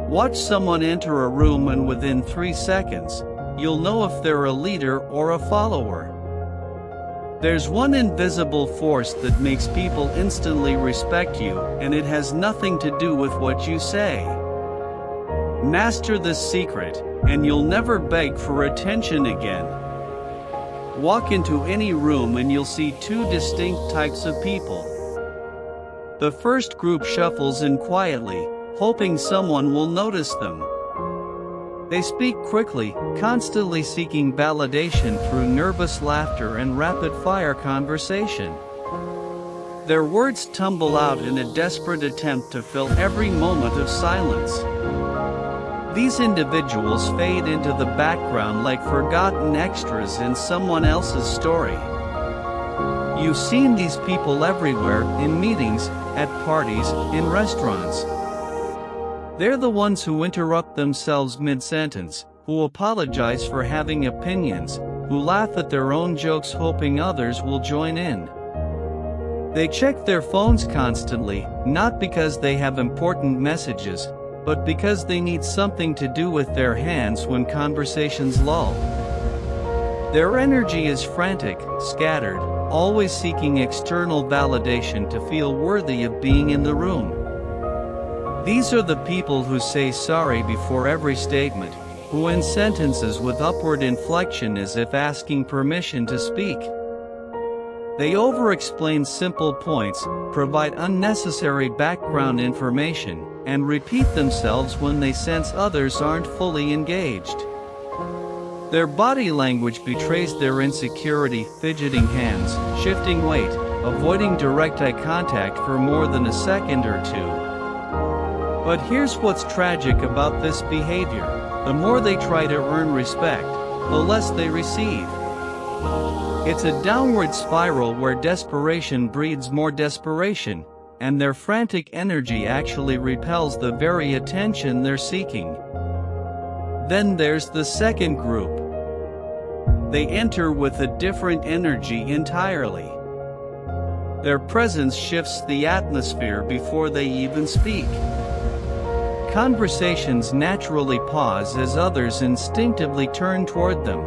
Watch someone enter a room and within 3 seconds, you'll know if they're a leader or a follower. There's one invisible force that makes people instantly respect you, and it has nothing to do with what you say. Master this secret, and you'll never beg for attention again. Walk into any room and you'll see two distinct types of people. The first group shuffles in quietly, hoping someone will notice them. They speak quickly, constantly seeking validation through nervous laughter and rapid-fire conversation. Their words tumble out in a desperate attempt to fill every moment of silence. These individuals fade into the background like forgotten extras in someone else's story. You've seen these people everywhere, in meetings, at parties, in restaurants. They're the ones who interrupt themselves mid-sentence, who apologize for having opinions, who laugh at their own jokes hoping others will join in. They check their phones constantly, not because they have important messages, but because they need something to do with their hands when conversations lull. Their energy is frantic, scattered, always seeking external validation to feel worthy of being in the room. These are the people who say sorry before every statement, who end sentences with upward inflection as if asking permission to speak. They over-explain simple points, provide unnecessary background information, and repeat themselves when they sense others aren't fully engaged. Their body language betrays their insecurity, fidgeting hands, shifting weight, avoiding direct eye contact for more than a second or two. But here's what's tragic about this behavior: the more they try to earn respect, the less they receive. It's a downward spiral where desperation breeds more desperation, and their frantic energy actually repels the very attention they're seeking. Then there's the second group. They enter with a different energy entirely. Their presence shifts the atmosphere before they even speak. Conversations naturally pause as others instinctively turn toward them.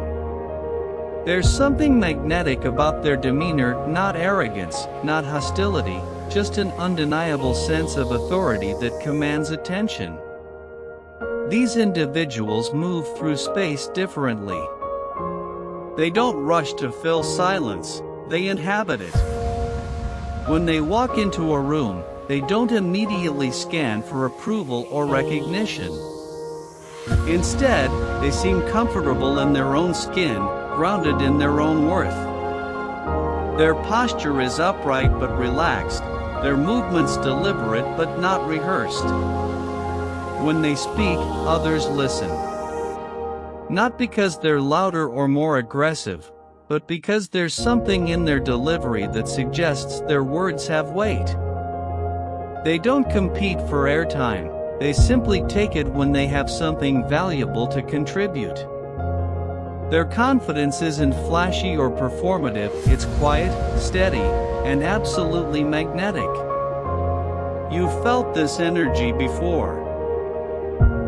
There's something magnetic about their demeanor, not arrogance, not hostility, just an undeniable sense of authority that commands attention. These individuals move through space differently. They don't rush to fill silence, they inhabit it. When they walk into a room, they don't immediately scan for approval or recognition. Instead, they seem comfortable in their own skin, grounded in their own worth. Their posture is upright but relaxed, their movements deliberate but not rehearsed. When they speak, others listen. Not because they're louder or more aggressive, but because there's something in their delivery that suggests their words have weight. They don't compete for airtime, they simply take it when they have something valuable to contribute. Their confidence isn't flashy or performative, it's quiet, steady, and absolutely magnetic. You've felt this energy before.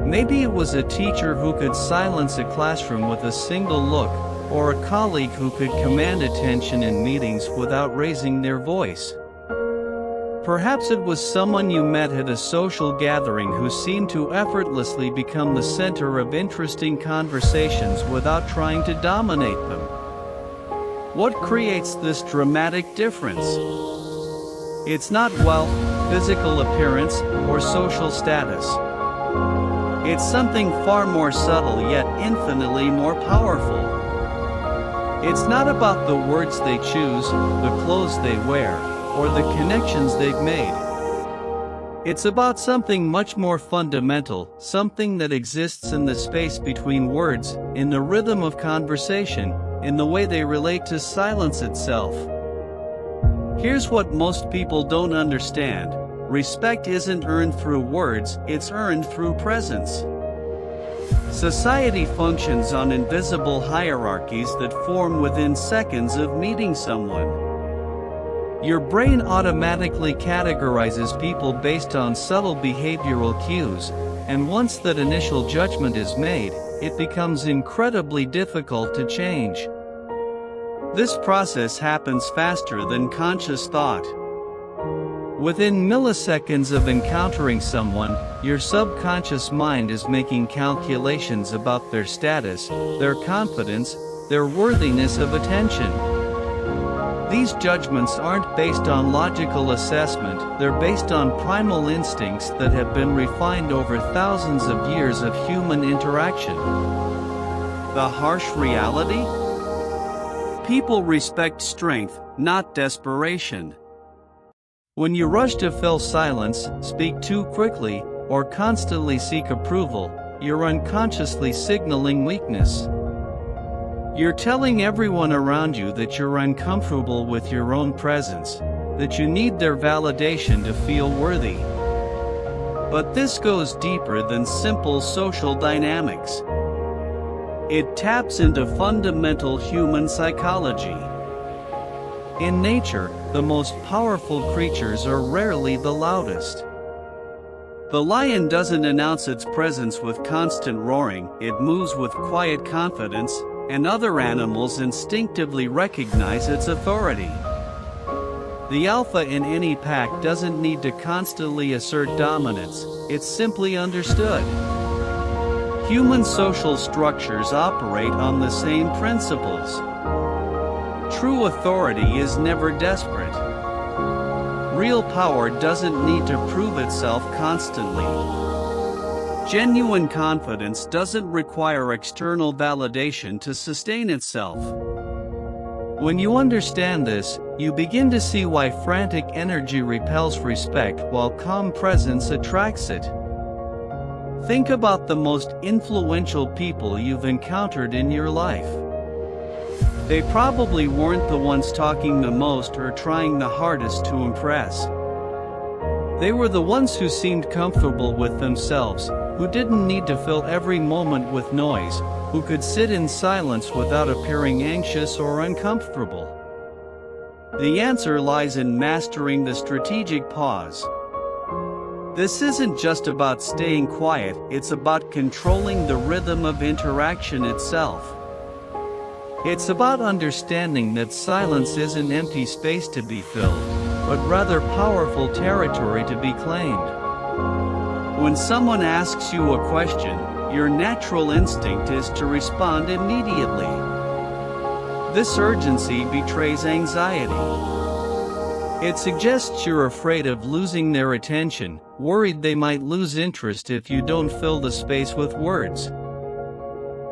Maybe it was a teacher who could silence a classroom with a single look, or a colleague who could command attention in meetings without raising their voice. Perhaps it was someone you met at a social gathering who seemed to effortlessly become the center of interesting conversations without trying to dominate them. What creates this dramatic difference? It's not wealth, physical appearance, or social status. It's something far more subtle yet infinitely more powerful. It's not about the words they choose, the clothes they wear, or the connections they've made. It's about something much more fundamental, something that exists in the space between words, in the rhythm of conversation, in the way they relate to silence itself. Here's what most people don't understand: respect isn't earned through words, it's earned through presence. Society functions on invisible hierarchies that form within seconds of meeting someone. Your brain automatically categorizes people based on subtle behavioral cues, and once that initial judgment is made, it becomes incredibly difficult to change. This process happens faster than conscious thought. Within milliseconds of encountering someone, your subconscious mind is making calculations about their status, their confidence, their worthiness of attention. These judgments aren't based on logical assessment, they're based on primal instincts that have been refined over thousands of years of human interaction. The harsh reality? People respect strength, not desperation. When you rush to fill silence, speak too quickly, or constantly seek approval, you're unconsciously signaling weakness. You're telling everyone around you that you're uncomfortable with your own presence, that you need their validation to feel worthy. But this goes deeper than simple social dynamics. It taps into fundamental human psychology. In nature, the most powerful creatures are rarely the loudest. The lion doesn't announce its presence with constant roaring, it moves with quiet confidence, and other animals instinctively recognize its authority. The alpha in any pack doesn't need to constantly assert dominance, it's simply understood. Human social structures operate on the same principles. True authority is never desperate. Real power doesn't need to prove itself constantly. Genuine confidence doesn't require external validation to sustain itself. When you understand this, you begin to see why frantic energy repels respect while calm presence attracts it. Think about the most influential people you've encountered in your life. They probably weren't the ones talking the most or trying the hardest to impress. They were the ones who seemed comfortable with themselves, who didn't need to fill every moment with noise, who could sit in silence without appearing anxious or uncomfortable. The answer lies in mastering the strategic pause. This isn't just about staying quiet, it's about controlling the rhythm of interaction itself. It's about understanding that silence isn't empty space to be filled, but rather powerful territory to be claimed. When someone asks you a question, your natural instinct is to respond immediately. This urgency betrays anxiety. It suggests you're afraid of losing their attention, worried they might lose interest if you don't fill the space with words.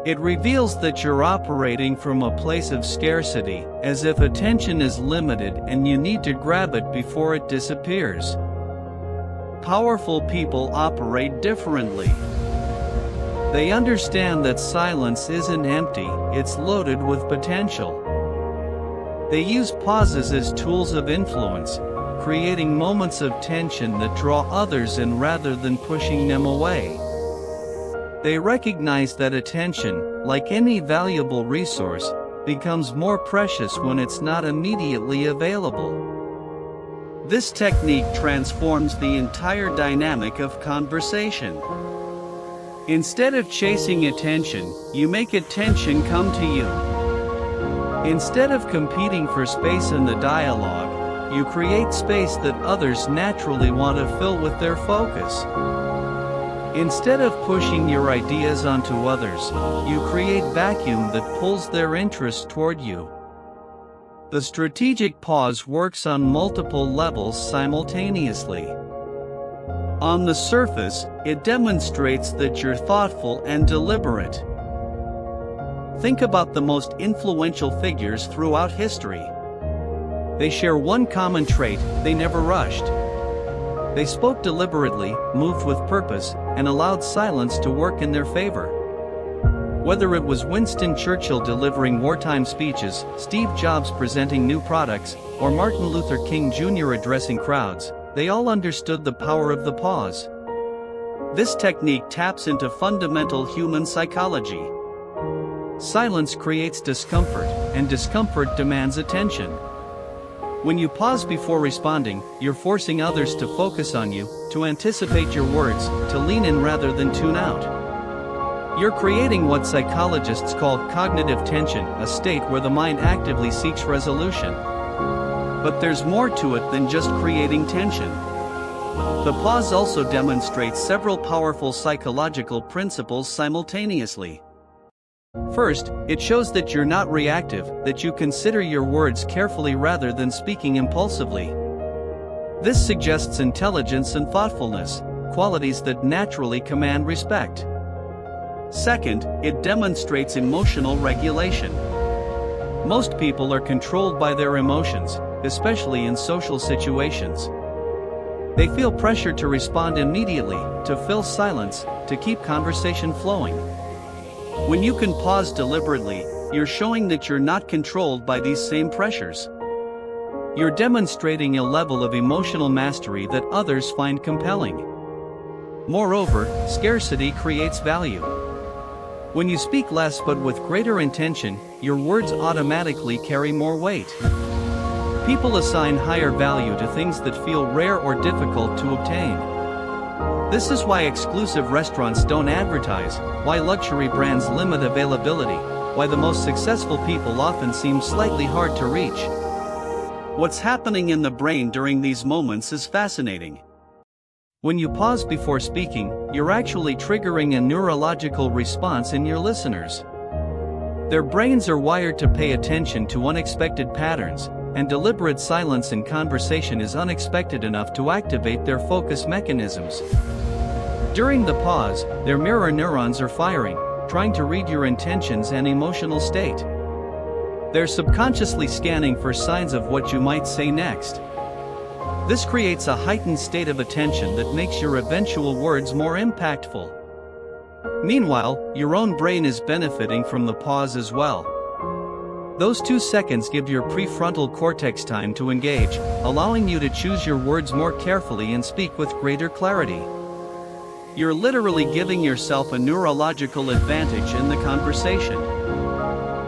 It reveals that you're operating from a place of scarcity, as if attention is limited and you need to grab it before it disappears. Powerful people operate differently. They understand that silence isn't empty, it's loaded with potential. They use pauses as tools of influence, creating moments of tension that draw others in rather than pushing them away. They recognize that attention, like any valuable resource, becomes more precious when it's not immediately available. This technique transforms the entire dynamic of conversation. Instead of chasing attention, you make attention come to you. Instead of competing for space in the dialogue, you create space that others naturally want to fill with their focus. Instead of pushing your ideas onto others, you create vacuum that pulls their interest toward you. The strategic pause works on multiple levels simultaneously. On the surface, it demonstrates that you're thoughtful and deliberate. Think about the most influential figures throughout history. They share one common trait: they never rushed. They spoke deliberately, moved with purpose, and allowed silence to work in their favor. Whether it was Winston Churchill delivering wartime speeches, Steve Jobs presenting new products, or Martin Luther King Jr. addressing crowds, they all understood the power of the pause. This technique taps into fundamental human psychology. Silence creates discomfort, and discomfort demands attention. When you pause before responding, you're forcing others to focus on you, to anticipate your words, to lean in rather than tune out. You're creating what psychologists call cognitive tension, a state where the mind actively seeks resolution. But there's more to it than just creating tension. The pause also demonstrates several powerful psychological principles simultaneously. First, it shows that you're not reactive, that you consider your words carefully rather than speaking impulsively. This suggests intelligence and thoughtfulness, qualities that naturally command respect. Second, it demonstrates emotional regulation. Most people are controlled by their emotions, especially in social situations. They feel pressure to respond immediately, to fill silence, to keep conversation flowing. When you can pause deliberately, you're showing that you're not controlled by these same pressures. You're demonstrating a level of emotional mastery that others find compelling. Moreover, scarcity creates value. When you speak less but with greater intention, your words automatically carry more weight. People assign higher value to things that feel rare or difficult to obtain. This is why exclusive restaurants don't advertise, why luxury brands limit availability, why the most successful people often seem slightly hard to reach. What's happening in the brain during these moments is fascinating. When you pause before speaking, you're actually triggering a neurological response in your listeners. Their brains are wired to pay attention to unexpected patterns, and deliberate silence in conversation is unexpected enough to activate their focus mechanisms. During the pause, their mirror neurons are firing, trying to read your intentions and emotional state. They're subconsciously scanning for signs of what you might say next. This creates a heightened state of attention that makes your eventual words more impactful. Meanwhile, your own brain is benefiting from the pause as well. Those 2 seconds give your prefrontal cortex time to engage, allowing you to choose your words more carefully and speak with greater clarity. You're literally giving yourself a neurological advantage in the conversation.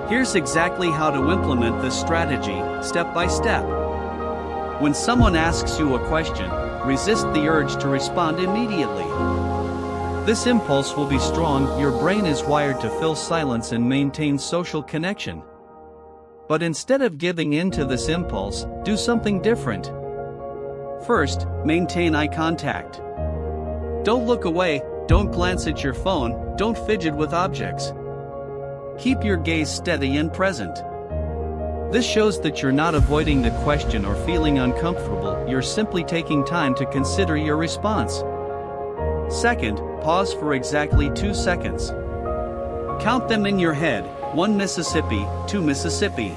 Here's exactly how to implement this strategy, step by step. When someone asks you a question, resist the urge to respond immediately. This impulse will be strong. Your brain is wired to fill silence and maintain social connection. But instead of giving in to this impulse, do something different. First, maintain eye contact. Don't look away, don't glance at your phone, don't fidget with objects. Keep your gaze steady and present. This shows that you're not avoiding the question or feeling uncomfortable, you're simply taking time to consider your response. Second, pause for exactly 2 seconds. Count them in your head, 1 Mississippi, 2 Mississippi.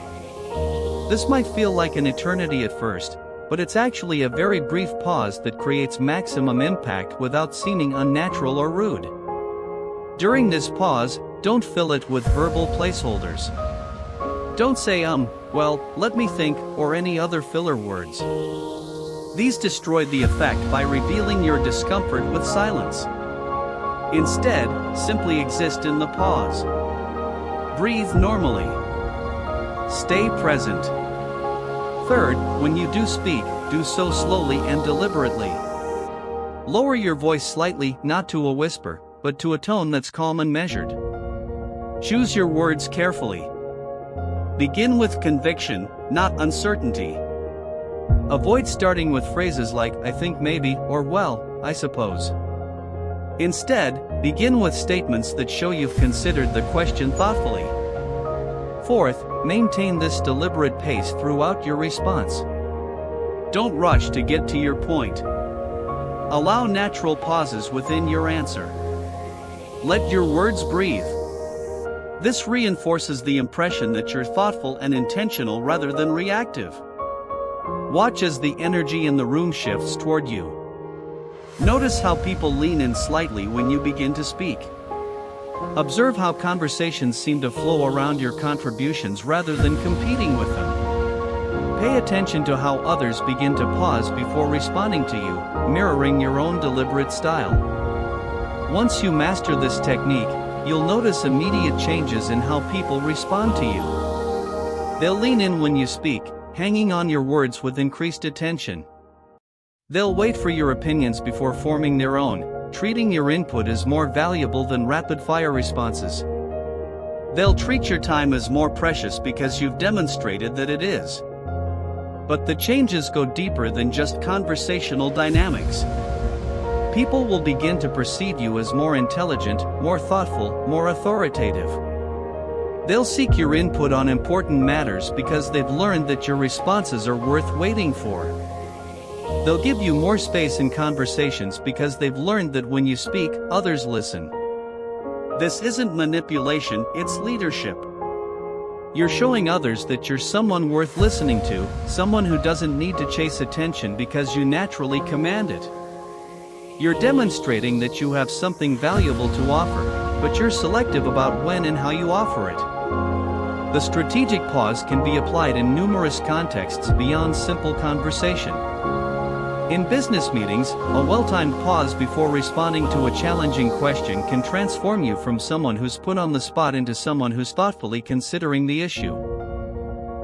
This might feel like an eternity at first, but it's actually a very brief pause that creates maximum impact without seeming unnatural or rude. During this pause, don't fill it with verbal placeholders. Don't say well, let me think, or any other filler words. These destroy the effect by revealing your discomfort with silence. Instead, simply exist in the pause. Breathe normally. Stay present. Third, when you do speak, do so slowly and deliberately. Lower your voice slightly, not to a whisper, but to a tone that's calm and measured. Choose your words carefully. Begin with conviction, not uncertainty. Avoid starting with phrases like, I think maybe, or well, I suppose. Instead, begin with statements that show you've considered the question thoughtfully. Fourth, maintain this deliberate pace throughout your response. Don't rush to get to your point. Allow natural pauses within your answer. Let your words breathe. This reinforces the impression that you're thoughtful and intentional rather than reactive. Watch as the energy in the room shifts toward you. Notice how people lean in slightly when you begin to speak. Observe how conversations seem to flow around your contributions rather than competing with them. Pay attention to how others begin to pause before responding to you, mirroring your own deliberate style. Once you master this technique, you'll notice immediate changes in how people respond to you. They'll lean in when you speak, hanging on your words with increased attention. They'll wait for your opinions before forming their own, treating your input as more valuable than rapid-fire responses. They'll treat your time as more precious because you've demonstrated that it is. But the changes go deeper than just conversational dynamics. People will begin to perceive you as more intelligent, more thoughtful, more authoritative. They'll seek your input on important matters because they've learned that your responses are worth waiting for. They'll give you more space in conversations because they've learned that when you speak, others listen. This isn't manipulation, it's leadership. You're showing others that you're someone worth listening to, someone who doesn't need to chase attention because you naturally command it. You're demonstrating that you have something valuable to offer, but you're selective about when and how you offer it. The strategic pause can be applied in numerous contexts beyond simple conversation. In business meetings, a well-timed pause before responding to a challenging question can transform you from someone who's put on the spot into someone who's thoughtfully considering the issue.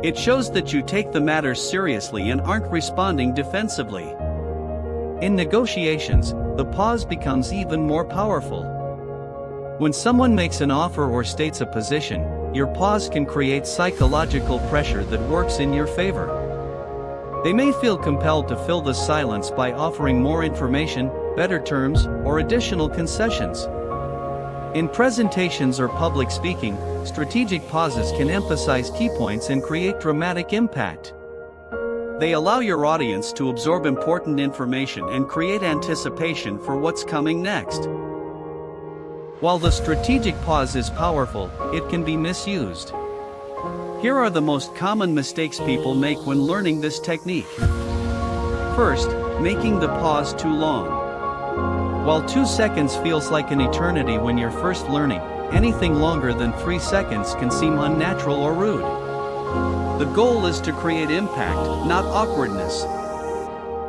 It shows that you take the matter seriously and aren't responding defensively. In negotiations, the pause becomes even more powerful. When someone makes an offer or states a position, your pause can create psychological pressure that works in your favor. They may feel compelled to fill the silence by offering more information, better terms, or additional concessions. In presentations or public speaking, strategic pauses can emphasize key points and create dramatic impact. They allow your audience to absorb important information and create anticipation for what's coming next. While the strategic pause is powerful, it can be misused. Here are the most common mistakes people make when learning this technique. First, making the pause too long. While 2 seconds feels like an eternity when you're first learning, anything longer than 3 seconds can seem unnatural or rude. The goal is to create impact, not awkwardness.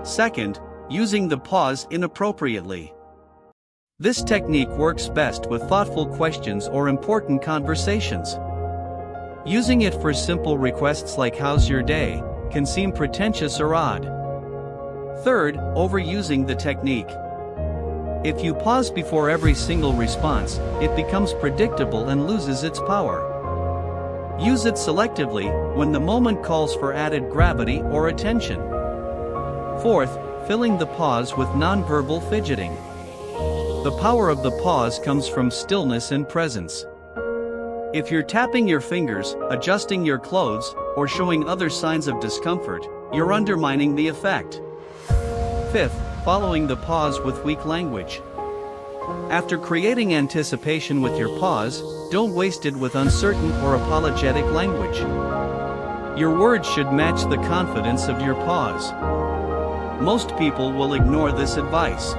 Second, using the pause inappropriately. This technique works best with thoughtful questions or important conversations. Using it for simple requests like "how's your day?" can seem pretentious or odd. Third, overusing the technique. If you pause before every single response, it becomes predictable and loses its power. Use it selectively, when the moment calls for added gravity or attention. Fourth, filling the pause with nonverbal fidgeting. The power of the pause comes from stillness and presence. If you're tapping your fingers, adjusting your clothes, or showing other signs of discomfort, you're undermining the effect. Fifth, following the pause with weak language. After creating anticipation with your pause, don't waste it with uncertain or apologetic language. Your words should match the confidence of your pause. Most people will ignore this advice.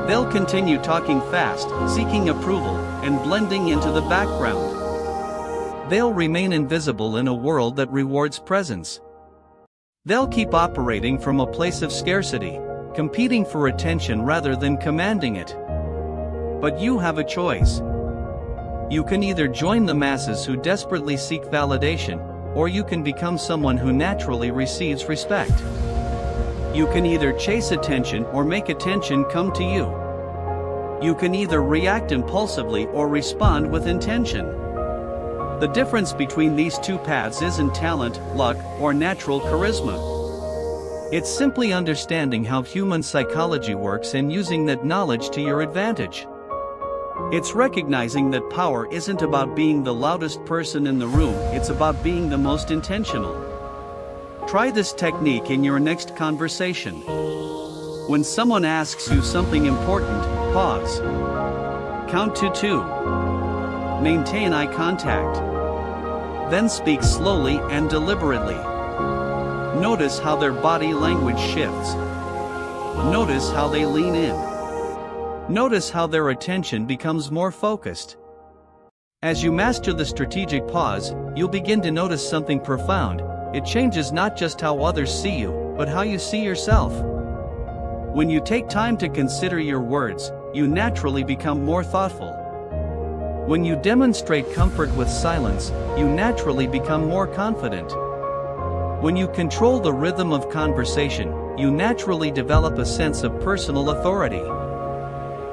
They'll continue talking fast, seeking approval, and blending into the background. They'll remain invisible in a world that rewards presence. They'll keep operating from a place of scarcity, competing for attention rather than commanding it. But you have a choice. You can either join the masses who desperately seek validation, or you can become someone who naturally receives respect. You can either chase attention or make attention come to you. You can either react impulsively or respond with intention. The difference between these two paths isn't talent, luck, or natural charisma. It's simply understanding how human psychology works and using that knowledge to your advantage. It's recognizing that power isn't about being the loudest person in the room, it's about being the most intentional. Try this technique in your next conversation. When someone asks you something important, pause. Count to 2. Maintain eye contact. Then speak slowly and deliberately. Notice how their body language shifts. Notice how they lean in. Notice how their attention becomes more focused. As you master the strategic pause, you'll begin to notice something profound. It changes not just how others see you, but how you see yourself. When you take time to consider your words, you naturally become more thoughtful. When you demonstrate comfort with silence, you naturally become more confident. When you control the rhythm of conversation, you naturally develop a sense of personal authority.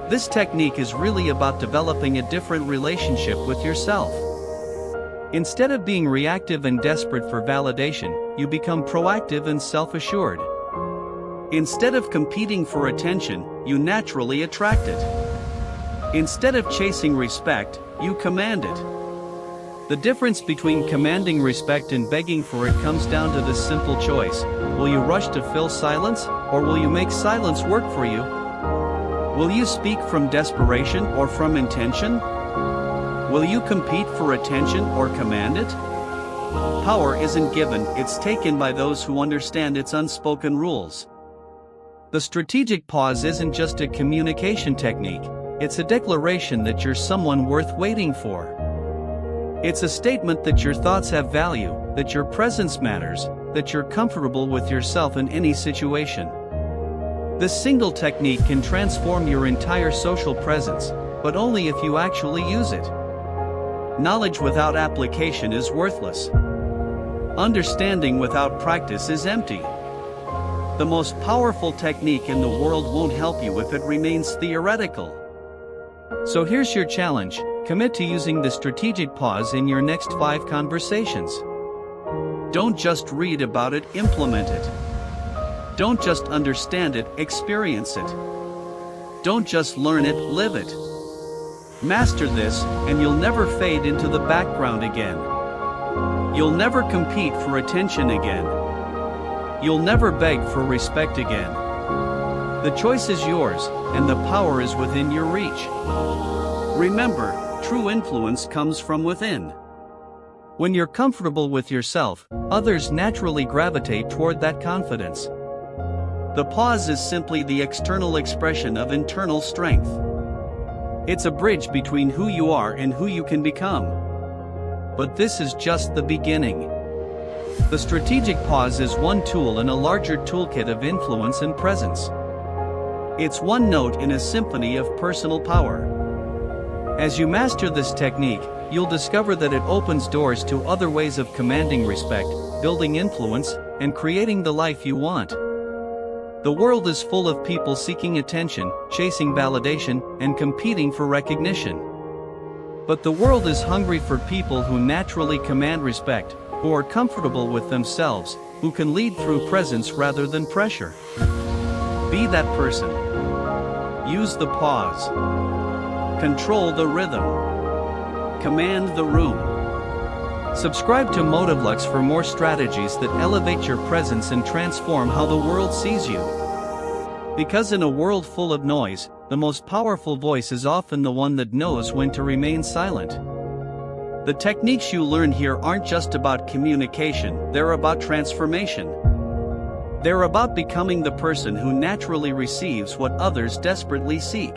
This technique is really about developing a different relationship with yourself. Instead of being reactive and desperate for validation, you become proactive and self-assured. Instead of competing for attention, you naturally attract it. Instead of chasing respect, you command it. The difference between commanding respect and begging for it comes down to this simple choice: will you rush to fill silence, or will you make silence work for you? Will you speak from desperation or from intention? Will you compete for attention or command it? Power isn't given, it's taken by those who understand its unspoken rules. The strategic pause isn't just a communication technique, it's a declaration that you're someone worth waiting for. It's a statement that your thoughts have value, that your presence matters, that you're comfortable with yourself in any situation. This single technique can transform your entire social presence, but only if you actually use it. Knowledge without application is worthless. Understanding without practice is empty. The most powerful technique in the world won't help you if it remains theoretical. So here's your challenge: commit to using the strategic pause in your next 5 conversations. Don't just read about it, implement it. Don't just understand it, experience it. Don't just learn it, live it. Master this, and you'll never fade into the background again. You'll never compete for attention again. You'll never beg for respect again. The choice is yours, and the power is within your reach. Remember, true influence comes from within. When you're comfortable with yourself, others naturally gravitate toward that confidence. The pause is simply the external expression of internal strength. It's a bridge between who you are and who you can become. But this is just the beginning. The strategic pause is one tool in a larger toolkit of influence and presence. It's one note in a symphony of personal power. As you master this technique, you'll discover that it opens doors to other ways of commanding respect, building influence, and creating the life you want. The world is full of people seeking attention, chasing validation, and competing for recognition. But the world is hungry for people who naturally command respect, who are comfortable with themselves, who can lead through presence rather than pressure. Be that person. Use the pause. Control the rhythm. Command the room. Subscribe to Motivelux for more strategies that elevate your presence and transform how the world sees you. Because in a world full of noise, the most powerful voice is often the one that knows when to remain silent. The techniques you learn here aren't just about communication, they're about transformation. They're about becoming the person who naturally receives what others desperately seek.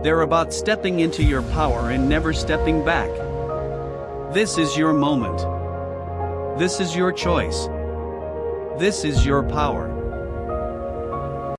They're about stepping into your power and never stepping back. This is your moment. This is your choice. This is your power.